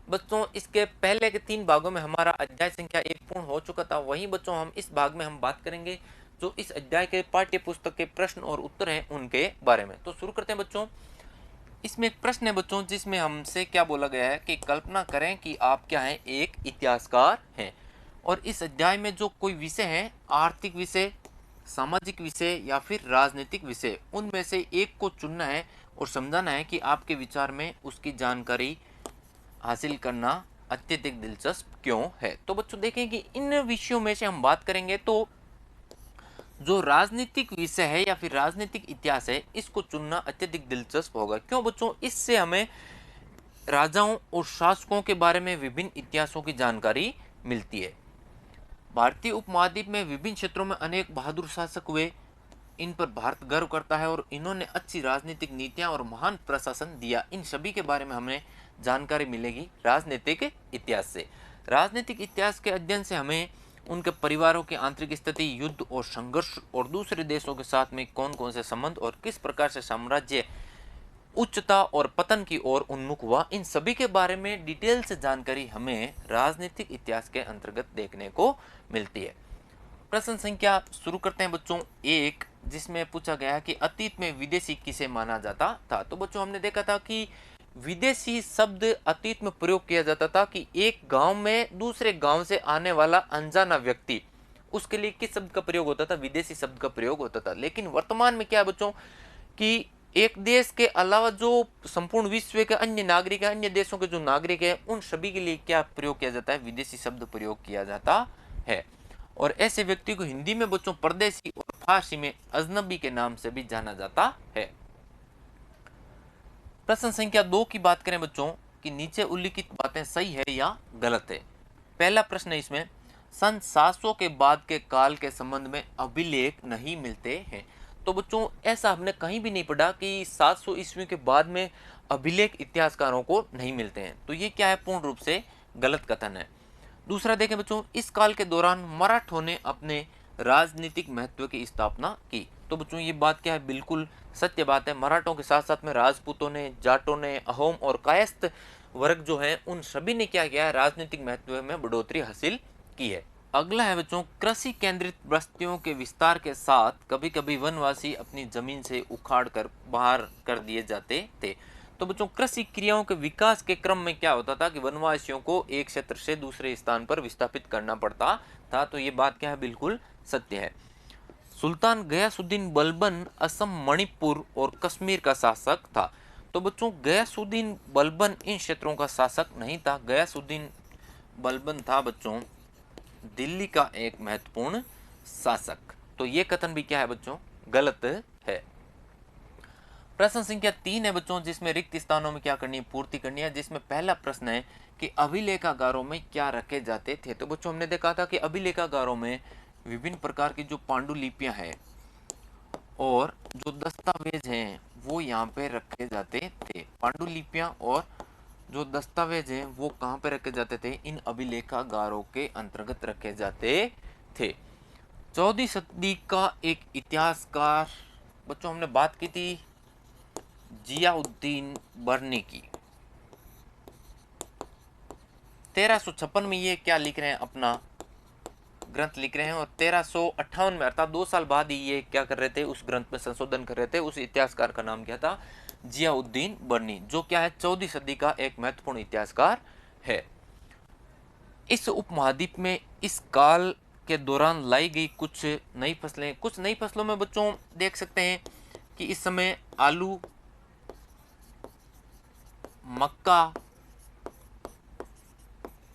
बच्चों इसके पहले के 3 भागों में हमारा अध्याय संख्या 1 पूर्ण हो चुका था। वहीं बच्चों हम इस भाग में हम बात करेंगे जो इस अध्याय के पाठ्य पुस्तक के प्रश्न और उत्तर हैं उनके बारे में। तो शुरू करते हैं बच्चों। इसमें एक प्रश्न है बच्चों जिसमें हमसे क्या बोला गया है कि कल्पना करें कि आप क्या हैं, एक इतिहासकार हैं और इस अध्याय में जो कोई विषय है, आर्थिक विषय, सामाजिक विषय या फिर राजनीतिक विषय, उनमें से एक को चुनना है और समझाना है कि आपके विचार में उसकी जानकारी हासिल करना अत्यधिक दिलचस्प क्यों है। तो बच्चों देखें कि इन विषयों में से हम बात करेंगे तो जो राजनीतिक विषय है या फिर राजनीतिक इतिहास है, इसको चुनना अत्यधिक दिलचस्प होगा। क्यों बच्चों? इससे हमें राजाओं और शासकों के बारे में विभिन्न इतिहासों की जानकारी मिलती है। भारतीय उपमहाद्वीप में विभिन्न क्षेत्रों में अनेक बहादुर शासक हुए, इन पर भारत गर्व करता है और इन्होंने अच्छी राजनीतिक नीतियां और महान प्रशासन दिया। इन सभी के बारे में हमें जानकारी मिलेगी राजनीतिक इतिहास से। राजनीतिक इतिहास के अध्ययन से हमें उनके परिवारों की आंतरिक स्थिति, युद्ध और संघर्ष और दूसरे देशों के साथ में कौन कौन से संबंध और किस प्रकार से साम्राज्य उच्चता और पतन की ओर उन्मुख हुआ, इन सभी के बारे में डिटेल से जानकारी हमें राजनीतिक इतिहास के अंतर्गत देखने को मिलती है। प्रश्न संख्या शुरू करते हैं बच्चों 1, जिसमें पूछा गया कि अतीत में विदेशी किसे माना जाता था। तो बच्चों हमने देखा था कि विदेशी शब्द अतीत में प्रयोग किया जाता था कि एक गांव में दूसरे गांव से आने वाला अनजाना व्यक्ति, उसके लिए किस शब्द का प्रयोग होता था? विदेशी शब्द का प्रयोग होता था। लेकिन वर्तमान में क्या है बच्चों कि एक देश के अलावा जो संपूर्ण विश्व के अन्य नागरिक है, अन्य देशों के जो नागरिक है, उन सभी के लिए क्या प्रयोग किया जाता है? विदेशी शब्द प्रयोग किया जाता है। और ऐसे व्यक्ति को हिंदी में बच्चों परदेशी और फारसी में अजनबी के नाम से भी जाना जाता है। प्रश्न संख्या 2 की बात करें बच्चों कि नीचे उल्लिखित बातें सही है या गलत है। पहला प्रश्न है इसमें, सन 700 के बाद के काल के संबंध में अभिलेख नहीं मिलते हैं। तो बच्चों ऐसा हमने कहीं भी नहीं पढ़ा कि 700 ईस्वी के बाद में अभिलेख इतिहासकारों को नहीं मिलते हैं। तो ये क्या है? पूर्ण रूप से गलत कथन है। दूसरा देखें बच्चों, इस काल के दौरान मराठों ने अपने राजनीतिक महत्व की स्थापना की। तो बच्चों ये बात क्या है? बिल्कुल सत्य बात है। मराठों के साथ साथ में राजपूतों ने, जाटों ने, अहोम और कायस्थ वर्ग जो है, उन सभी ने क्या किया है? राजनीतिक महत्व में बढ़ोतरी हासिल की है। अगला है बच्चों, कृषि केंद्रित बस्तियों के विस्तार के साथ कभी कभी वनवासी अपनी जमीन से उखाड़ कर बाहर कर दिए जाते थे। तो बच्चों कृषि क्रियाओं के विकास के क्रम में क्या होता था कि वनवासियों को एक क्षेत्र से दूसरे स्थान पर विस्थापित करना पड़ता था। तो ये बात क्या है? बिल्कुल सत्य है। सुल्तान गयासुद्दीन बलबन असम, मणिपुर और कश्मीर का शासक था। तो बच्चों गयासुद्दीन बलबन इन क्षेत्रों का शासक नहीं था। गयासुद्दीन बलबन था बच्चों दिल्ली का एक महत्वपूर्ण शासक। तो ये कथन भी क्या है बच्चों? गलत है। प्रश्न संख्या 3 है बच्चों, जिसमें रिक्त स्थानों में क्या करनी है? पूर्ति करनी है। जिसमें पहला प्रश्न है कि अभिलेखागारों में क्या रखे जाते थे। तो बच्चों हमने देखा था कि अभिलेखागारों में विभिन्न प्रकार की जो पांडुलिपियां हैं और जो दस्तावेज हैं वो यहाँ पे रखे जाते थे। पांडुलिपियां और जो दस्तावेज हैं वो कहाँ पे रखे जाते थे? इन अभिलेखागारों के अंतर्गत रखे जाते थे। 14वीं सदी का एक इतिहासकार बच्चों हमने बात की थी जियाउद्दीन बर्नी की। 1356 में ये क्या लिख रहे हैं? अपना ग्रंथ लिख रहे हैं और 1358 में अर्थात 2 साल बाद ही ये क्या कर रहे थे? उस ग्रंथ में संशोधन कर रहे थे। उस इतिहासकार का नाम क्या था? जियाउद्दीन बर्नी, जो क्या है 14वीं सदी का एक महत्वपूर्ण इतिहासकार है। इस उपमहाद्वीप में इस काल के दौरान लाई गई कुछ नई फसलों में बच्चों देख सकते हैं कि इस समय आलू, मक्का,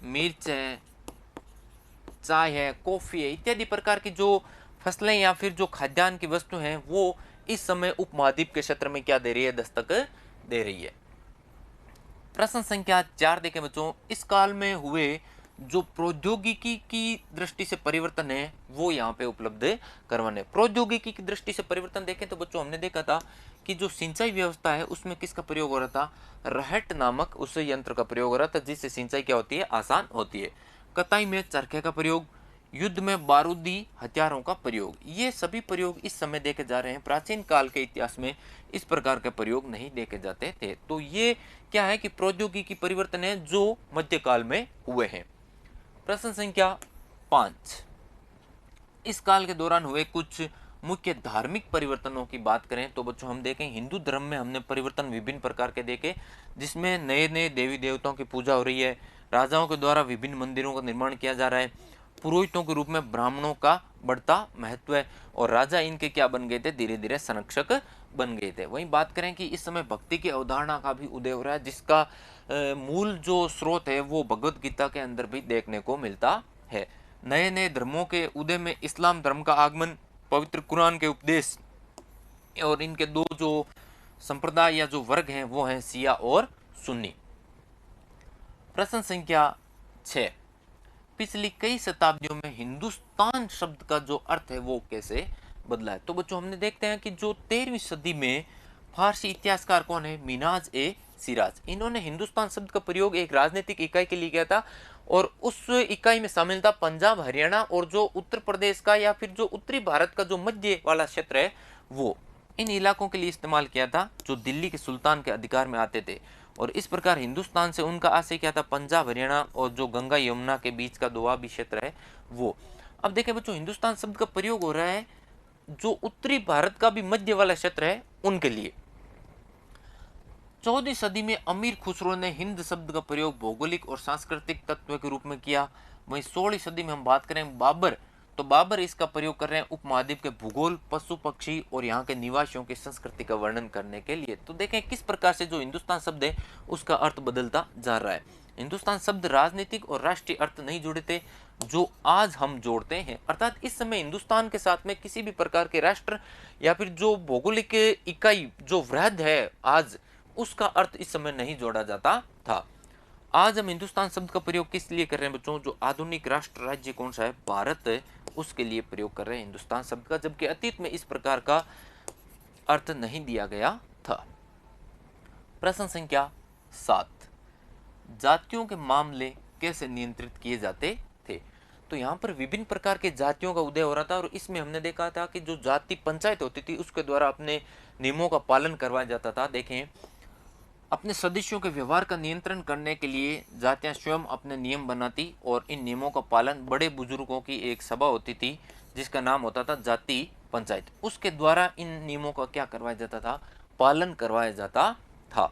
मिर्च है, चाय है, कॉफी है, इत्यादि प्रकार की जो फसलें या फिर जो खाद्यान्न की वस्तु हैं वो इस समय उपमहाद्वीप के क्षेत्र में क्या दे रही है? दस्तक दे रही है। प्रश्न संख्या 4 देखें बच्चों, इस काल में हुए जो प्रौद्योगिकी की दृष्टि से परिवर्तन है वो यहाँ पे उपलब्ध करवाने। प्रौद्योगिकी की दृष्टि से परिवर्तन देखें तो बच्चों हमने देखा था कि जो सिंचाई व्यवस्था है उसमें किसका प्रयोग हो रहा था? रहट नामक उस यंत्र का प्रयोग हो रहा था, जिससे सिंचाई क्या होती है? आसान होती है। कताई में चरखे का प्रयोग, युद्ध में बारूदी हथियारों का प्रयोग, ये सभी प्रयोग इस समय देखे जा रहे हैं। प्राचीन काल के इतिहास में इस प्रकार के प्रयोग नहीं देखे जाते थे। तो ये क्या है कि प्रौद्योगिकी परिवर्तन है जो मध्यकाल में हुए हैं। प्रश्न संख्या 5, इस काल के दौरान हुए कुछ मुख्य धार्मिक परिवर्तनों की बात करें तो बच्चों हम देखें हिंदू धर्म में हमने परिवर्तन विभिन्न प्रकार के देखे, जिसमें नए नए देवी देवताओं की पूजा हो रही है, राजाओं के द्वारा विभिन्न मंदिरों का निर्माण किया जा रहा है, पुरोहितों के रूप में ब्राह्मणों का बढ़ता महत्व है, और राजा इनके क्या बन गए थे, धीरे धीरे संरक्षक बन गए थे। वहीं बात करें कि इस समय भक्ति की अवधारणा का भी उदय हो रहा है, जिसका मूल जो स्रोत है वो भगवत गीता के अंदर भी देखने को मिलता है। नए नए धर्मों के उदय में इस्लाम धर्म का आगमन, पवित्र कुरान के उपदेश, और इनके दो जो संप्रदाय या जो वर्ग हैं वो हैं शिया और सुन्नी। प्रश्न संख्या 6, पिछली कई शताब्दियों में हिंदुस्तान शब्द का जो अर्थ है वो कैसे बदला है। तो बच्चों हमने देखते हैं कि जो 13वीं सदी में फारसी इतिहासकार कौन है, मिनाज ए सिराज, इन्होंने हिंदुस्तान शब्द का प्रयोग एक राजनीतिक इकाई के लिए किया था, और उस इकाई में शामिल था पंजाब, हरियाणा और जो उत्तर प्रदेश का या फिर जो उत्तरी भारत का जो मध्य वाला क्षेत्र है वो, इन इलाकों के लिए इस्तेमाल किया था जो दिल्ली के सुल्तान के अधिकार में आते थे। और इस प्रकार हिंदुस्तान से उनका आशय क्या था, पंजाब, हरियाणा और जो गंगा यमुना के बीच का दोआबी क्षेत्र है वो। अब देखें बच्चों, हिंदुस्तान शब्द का प्रयोग हो रहा है जो उत्तरी भारत का भी मध्य वाला क्षेत्र है उनके लिए। 14वीं सदी में अमीर खुसरो ने हिंद शब्द का प्रयोग भौगोलिक और सांस्कृतिक तत्व के रूप में किया। वहीं 16वीं सदी में हम बात करें बाबर, तो बाबर इसका प्रयोग कर रहे हैं उपमहाद्वीप के भूगोल, पशु पक्षी और यहाँ के निवासियों की संस्कृति का वर्णन करने के लिए। तो देखें किस प्रकार से जो हिंदुस्तान शब्द है उसका अर्थ बदलता जा रहा है। हिंदुस्तान शब्द राजनीतिक और राष्ट्रीय अर्थ नहीं जुड़े थे जो आज हम जोड़ते हैं, अर्थात इस समय हिंदुस्तान के साथ में किसी भी प्रकार के राष्ट्र या फिर जो भौगोलिक इकाई जो वृहद है आज, उसका अर्थ इस समय नहीं जोड़ा जाता था। आज हम हिंदुस्तान शब्द का प्रयोग किस लिए कर रहे हैं बच्चों, जो आधुनिक राष्ट्र राज्य कौन सा है, भारत है, उसके लिए प्रयोग कर रहे हैं हिंदुस्तान शब्द का, जबकि अतीत में इस प्रकार का अर्थ नहीं दिया गया था। प्रश्न संख्या 7, जातियों के मामले कैसे नियंत्रित किए जाते थे। तो यहाँ पर विभिन्न प्रकार के जातियों का उदय हो रहा था, और इसमें हमने देखा था कि जो जाति पंचायत होती थी उसके द्वारा अपने नियमों का पालन करवाया जाता था। देखें, अपने सदस्यों के व्यवहार का नियंत्रण करने के लिए जातियां स्वयं अपने नियम बनाती, और इन नियमों का पालन बड़े बुजुर्गों की एक सभा होती थी जिसका नाम होता था जाति पंचायत, उसके द्वारा इन नियमों का क्या करवाया जाता था, पालन करवाया जाता था।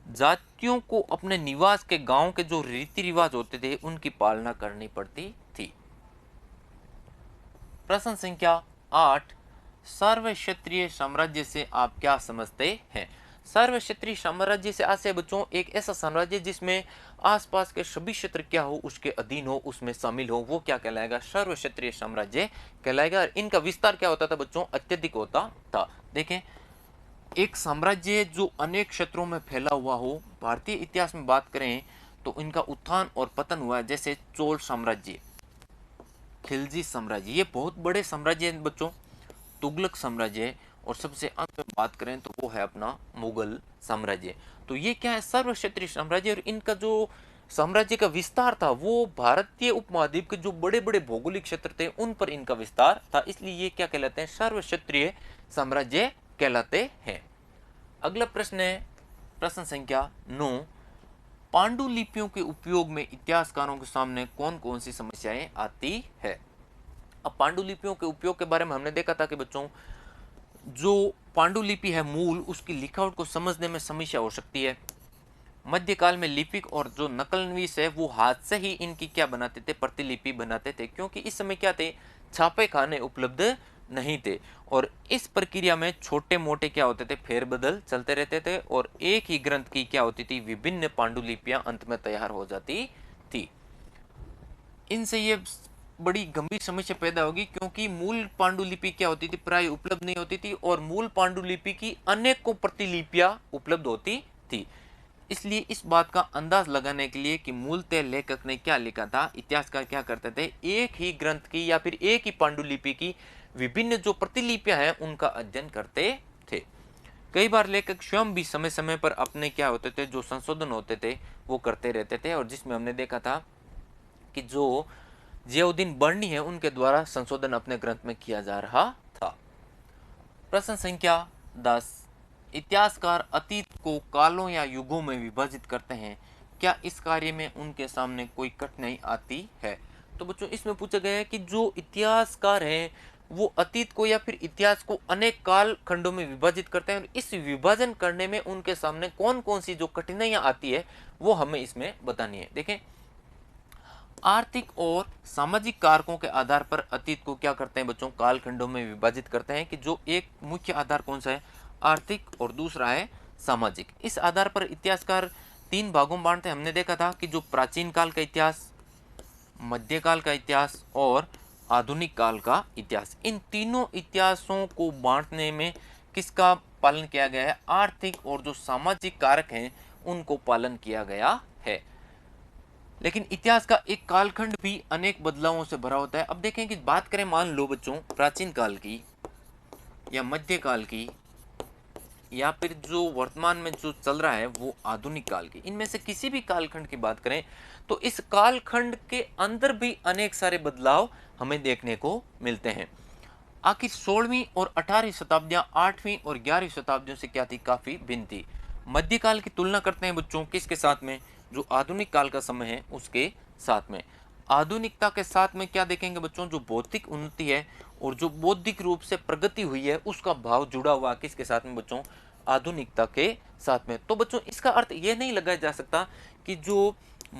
जातियों को अपने निवास के गांव के जो रीति रिवाज होते थे उनकी पालना करनी पड़ती थी। प्रश्न संख्या 8, सर्व क्षत्रिय साम्राज्य से आप क्या समझते हैं। सर्व क्षत्रिय साम्राज्य से आशय बच्चों एक ऐसा साम्राज्य जिसमें आसपास के सभी क्षेत्र क्या हो उसके अधीन हो, उसमें शामिल हो, वो क्या कहलाएगा, सर्व क्षत्रिय साम्राज्य कहलाएगा। और इनका विस्तार क्या होता था बच्चों, अत्यधिक होता था। देखें, एक साम्राज्य जो अनेक क्षेत्रों में फैला हुआ हो, भारतीय इतिहास में बात करें तो इनका उत्थान और पतन हुआ है, जैसे चोल साम्राज्य, खिलजी साम्राज्य, ये बहुत बड़े साम्राज्य हैं बच्चों, तुगलक साम्राज्य, और सबसे अंत में बात करें तो वो है अपना मुगल साम्राज्य। तो ये क्या है, सर्व क्षत्रिय साम्राज्य, और इनका जो साम्राज्य का विस्तार था वो भारतीय उपमहाद्वीप के जो बड़े बड़े भौगोलिक क्षेत्र थे उन पर इनका विस्तार था, इसलिए ये क्या कहलाते हैं, सर्व क्षत्रिय साम्राज्य कहलाते हैं। अगला प्रश्न है प्रश्न संख्या 9, पांडुलिपियों के उपयोग में इतिहासकारों के सामने कौन कौन सी समस्याएं आती है। अब पांडुलिपियों के उपयोग के बारे में हमने देखा था कि बच्चों जो पांडुलिपि है मूल, उसकी लिखावट को समझने में समस्या हो सकती है। मध्यकाल में लिपिक और जो नकलनवीस है वो हाथ से ही इनकी क्या बनाते थे, प्रतिलिपि बनाते थे, क्योंकि इस समय क्या थे, छापे खाने उपलब्ध नहीं थे, और इस प्रक्रिया में छोटे मोटे क्या होते थे, फेरबदल चलते रहते थे, और एक ही ग्रंथ की क्या होती थी, विभिन्न पांडुलिपियां अंत में तैयार हो जाती थी। इनसे ये बड़ी गंभीर समस्या पैदा होगी, क्योंकि मूल पांडुलिपि क्या होती थी, प्राय उपलब्ध नहीं होती थी, और मूल पांडुलिपि की अनेकों प्रतिलिपियां उपलब्ध होती थी। इसलिए इस बात का अंदाज लगाने के लिए कि मूलतः लेखक ने क्या लिखा था, इतिहासकार क्या करते थे, एक ही ग्रंथ की या फिर एक ही पांडुलिपि की विभिन्न जो प्रतिलिपियां हैं उनका अध्ययन करते थे। कई बार लेखक स्वयं भी समय समय पर अपने क्या होते थे, जो संशोधन होते थे वो करते रहते थे, और जिसमें हमने देखा था कि जो जियाउद्दीन बर्नी है उनके द्वारा संशोधन अपने ग्रंथ में किया जा रहा था। प्रश्न संख्या 10, इतिहासकार अतीत को कालों या युगों में विभाजित करते हैं, क्या इस कार्य में उनके सामने कोई कठिनाई आती है? तो बच्चों इसमें पूछा गया है कि जो इतिहासकार हैं वो अतीत को या फिर इतिहास को अनेक काल खंडों में विभाजित करते हैं और इस विभाजन करने में उनके सामने कौन कौन सी जो कठिनाइयां आती है वो हमें इसमें बतानी है। देखें, आर्थिक और सामाजिक कारकों के आधार पर अतीत को क्या करते हैं बच्चों, कालखंडों में विभाजित करते हैं कि जो एक मुख्य आधार कौन सा है, आर्थिक, और दूसरा है सामाजिक। इस आधार पर इतिहासकार 3 भागों में बांटते हैं। हमने देखा था कि जो प्राचीन काल का इतिहास, मध्यकाल का इतिहास और आधुनिक काल का इतिहास, इन तीनों इतिहासों को बांटने में किसका पालन किया गया है, आर्थिक और जो सामाजिक कारक हैं उनको पालन किया गया है। लेकिन इतिहास का एक कालखंड भी अनेक बदलावों से भरा होता है। अब देखें कि बात करें, मान लो बच्चों, प्राचीन काल की या मध्यकाल की या फिर जो वर्तमान में जो चल रहा है वो आधुनिक काल की, इनमें से किसी भी कालखंड की बात करें तो इस कालखंड के अंदर भी अनेक सारे बदलाव हमें देखने को मिलते हैं। आखिर 16वीं और 18वीं शताब्दियां 8वीं और 11वीं शताब्दियों से क्या थी, काफी भिन्न थी। मध्यकाल की तुलना करते हैं बच्चों किसके साथ में, जो आधुनिक काल का समय है उसके साथ में। आधुनिकता के साथ में क्या देखेंगे बच्चों, जो भौतिक उन्नति है और जो बौद्धिक रूप से प्रगति हुई है उसका भाव जुड़ा हुआ किसके साथ में बच्चों, आधुनिकता के साथ में। तो बच्चों इसका अर्थ यह नहीं लगाया जा सकता कि जो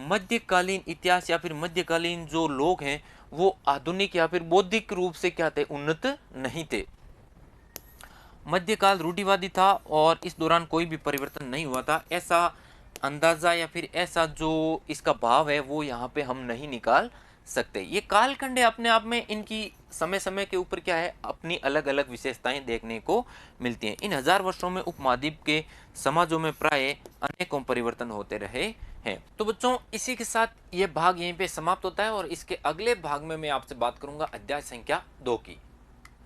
मध्यकालीन इतिहास या फिर मध्यकालीन जो लोग हैं वो आधुनिक या फिर बौद्धिक रूप से क्या थे, उन्नत नहीं थे। मध्यकाल रूढ़िवादी था और इस दौरान कोई भी परिवर्तन नहीं हुआ था, ऐसा अंदाजा या फिर ऐसा जो इसका भाव है वो यहाँ पे हम नहीं निकाल सकते। ये कालखंड है, अपने आप में इनकी समय समय के ऊपर क्या है, अपनी अलग अलग विशेषताएं देखने को मिलती हैं। इन 1000 वर्षों में उपमहाद्वीप के समाजों में प्राय अनेकों परिवर्तन होते रहे हैं। तो बच्चों इसी के साथ ये भाग यहीं पे समाप्त होता है और इसके अगले भाग में मैं आपसे बात करूंगा अध्याय संख्या 2 की।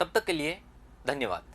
तब तक के लिए धन्यवाद।